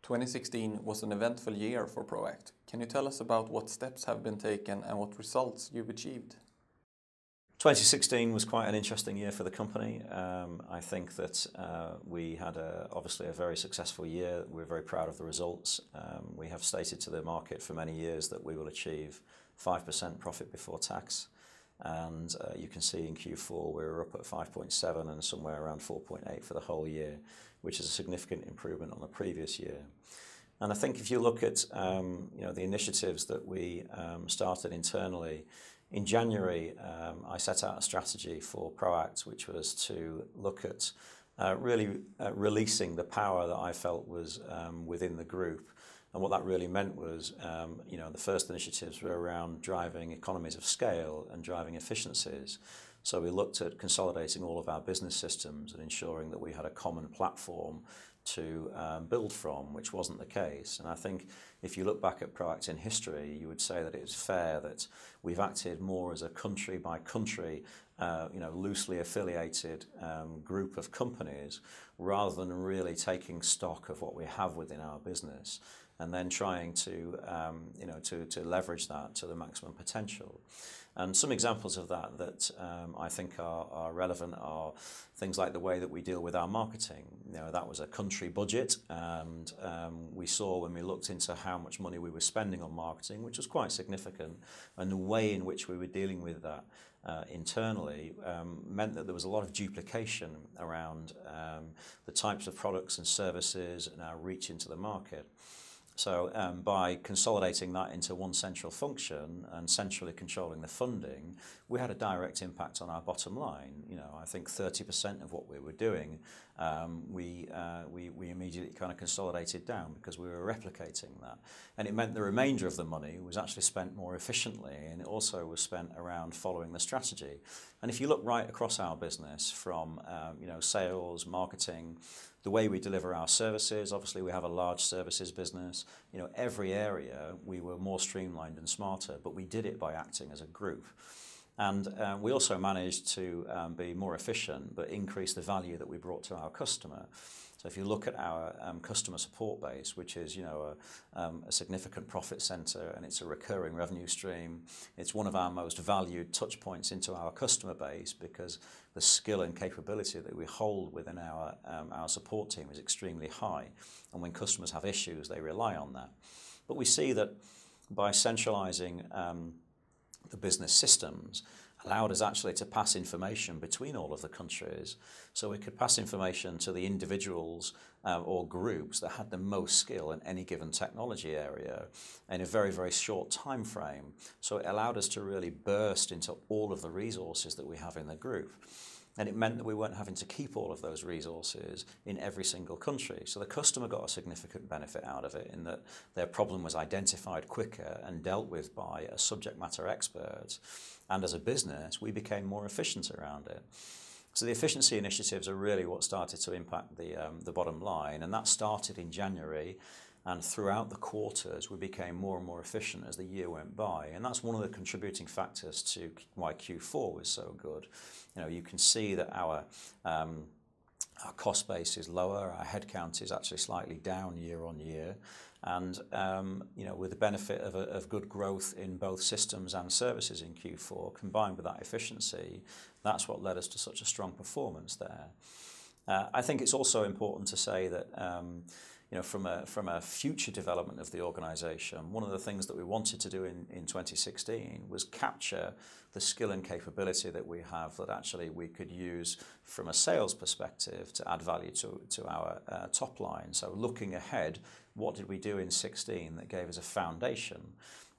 2016 was an eventful year for Proact. Can you tell us about what steps have been taken and what results you've achieved? 2016 was quite an interesting year for the company. I think that we had obviously a very successful year. We're very proud of the results. We have stated to the market for many years that we will achieve 5% profit before tax. And you can see in Q4 we were up at 5.7 and somewhere around 4.8 for the whole year, which is a significant improvement on the previous year. And I think if you look at the initiatives that we started internally, in January I set out a strategy for Proact, which was to look at really releasing the power that I felt was within the group. And what that really meant was, the first initiatives were around driving economies of scale and driving efficiencies. So we looked at consolidating all of our business systems and ensuring that we had a common platform to build from, which wasn't the case. And I think if you look back at Proact in history, you would say that it's fair that we've acted more as a country by country, loosely affiliated group of companies, rather than really taking stock of what we have within our business and then trying to leverage that to the maximum potential. And some examples of that I think are relevant are things like the way that we deal with our marketing. That was a country budget, and we saw when we looked into how much money we were spending on marketing, which was quite significant, and the way in which we were dealing with that internally meant that there was a lot of duplication around the types of products and services and our reach into the market. So by consolidating that into one central function and centrally controlling the funding, we had a direct impact on our bottom line. I think 30% of what we were doing, we immediately kind of consolidated down because we were replicating that. And it meant the remainder of the money was actually spent more efficiently, and it also was spent around following the strategy. And if you look right across our business from sales, marketing, the way we deliver our services, obviously we have a large services business. Every area we were more streamlined and smarter, but we did it by acting as a group. And we also managed to be more efficient, but increase the value that we brought to our customer. So if you look at our customer support base, which is a significant profit center, and it's a recurring revenue stream, it's one of our most valued touch points into our customer base because the skill and capability that we hold within our support team is extremely high. And when customers have issues, they rely on that. But we see that by centralizing the business systems allowed us actually to pass information between all of the countries. So we could pass information to the individuals or groups that had the most skill in any given technology area in a very, very short time frame. So it allowed us to really burst into all of the resources that we have in the group. And it meant that we weren't having to keep all of those resources in every single country. So the customer got a significant benefit out of it in that their problem was identified quicker and dealt with by a subject matter expert. And as a business, we became more efficient around it. So the efficiency initiatives are really what started to impact the bottom line. And that started in January. And throughout the quarters, we became more and more efficient as the year went by. And that's one of the contributing factors to why Q4 was so good. You can see that our cost base is lower, our headcount is actually slightly down year on year. And with the benefit of good growth in both systems and services in Q4, combined with that efficiency, that's what led us to such a strong performance there. I think it's also important to say that from a future development of the organisation, one of the things that we wanted to do in 2016 was capture the skill and capability that we have that actually we could use from a sales perspective to add value to our top line. So looking ahead, what did we do in 2016 that gave us a foundation?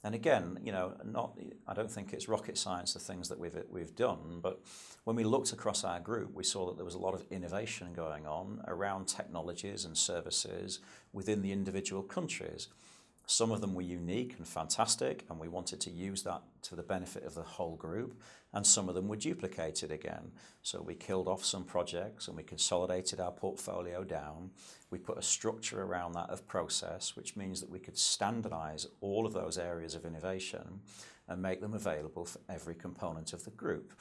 And again, I don't think it's rocket science, the things that we've done, but when we looked across our group, we saw that there was a lot of innovation going on around technologies and services within the individual countries. Some of them were unique and fantastic, and we wanted to use that to the benefit of the whole group, and some of them were duplicated again. So we killed off some projects and we consolidated our portfolio down. We put a structure around that of process, which means that we could standardize all of those areas of innovation and make them available for every component of the group.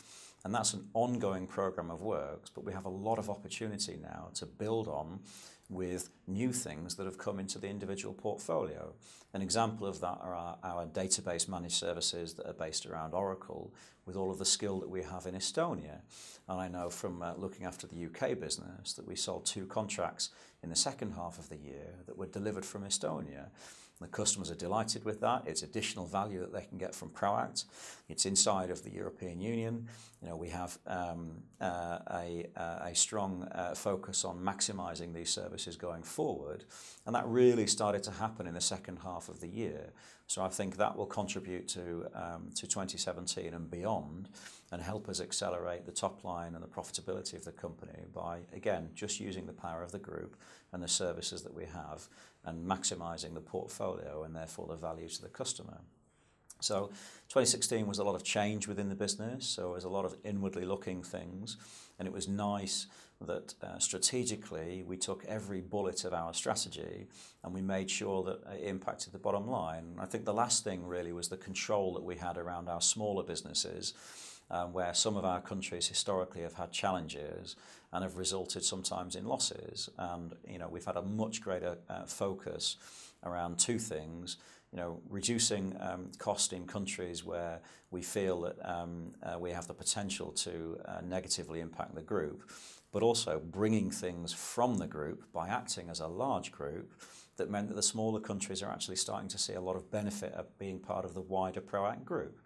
And that's an ongoing program of works, but we have a lot of opportunity now to build on with new things that have come into the individual portfolio. An example of that are our database managed services that are based around Oracle, with all of the skill that we have in Estonia. And I know from looking after the UK business that we sold 2 contracts in the second half of the year that were delivered from Estonia. The customers are delighted with that. It's additional value that they can get from Proact. It's inside of the European Union. You know, we have a strong focus on maximising these services going forward, and that really started to happen in the second half of the year. So I think that will contribute to 2017 and beyond, and help us accelerate the top line and the profitability of the company by, again, just using the power of the group and the services that we have, and maximising the portfolio and therefore the value to the customer. So 2016 was a lot of change within the business, so it was a lot of inwardly looking things, and it was nice that strategically we took every bullet of our strategy and we made sure that it impacted the bottom line. I think the last thing really was the control that we had around our smaller businesses, where some of our countries historically have had challenges and have resulted sometimes in losses. And you know, we've had a much greater focus around 2 things. You know, reducing cost in countries where we feel that we have the potential to negatively impact the group, but also bringing things from the group by acting as a large group that meant that the smaller countries are actually starting to see a lot of benefit of being part of the wider Proact group.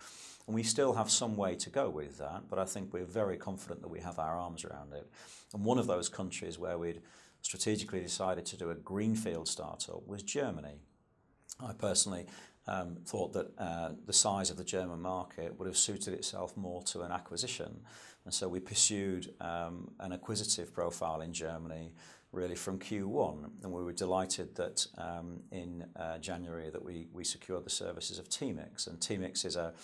And we still have some way to go with that, but I think we're very confident that we have our arms around it. And one of those countries where we'd strategically decided to do a greenfield startup was Germany. I personally thought that the size of the German market would have suited itself more to an acquisition. And so we pursued an acquisitive profile in Germany really from Q1. And we were delighted that in January that we secured the services of Teamix. And Teamix is a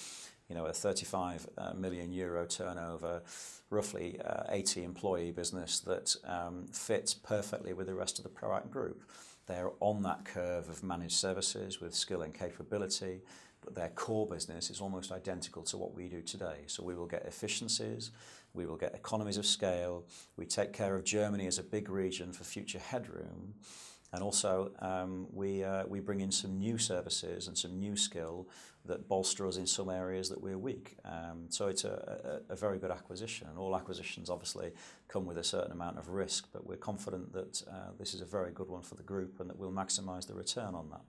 35 million euro turnover, roughly 80 employee business that fits perfectly with the rest of the Proact group. They're on that curve of managed services with skill and capability, but their core business is almost identical to what we do today. So we will get efficiencies, we will get economies of scale, we take care of Germany as a big region for future headroom, and also we bring in some new services and some new skill that bolster us in some areas that we're weak. So it's a very good acquisition. All acquisitions obviously come with a certain amount of risk, but we're confident that this is a very good one for the group and that we'll maximise the return on that.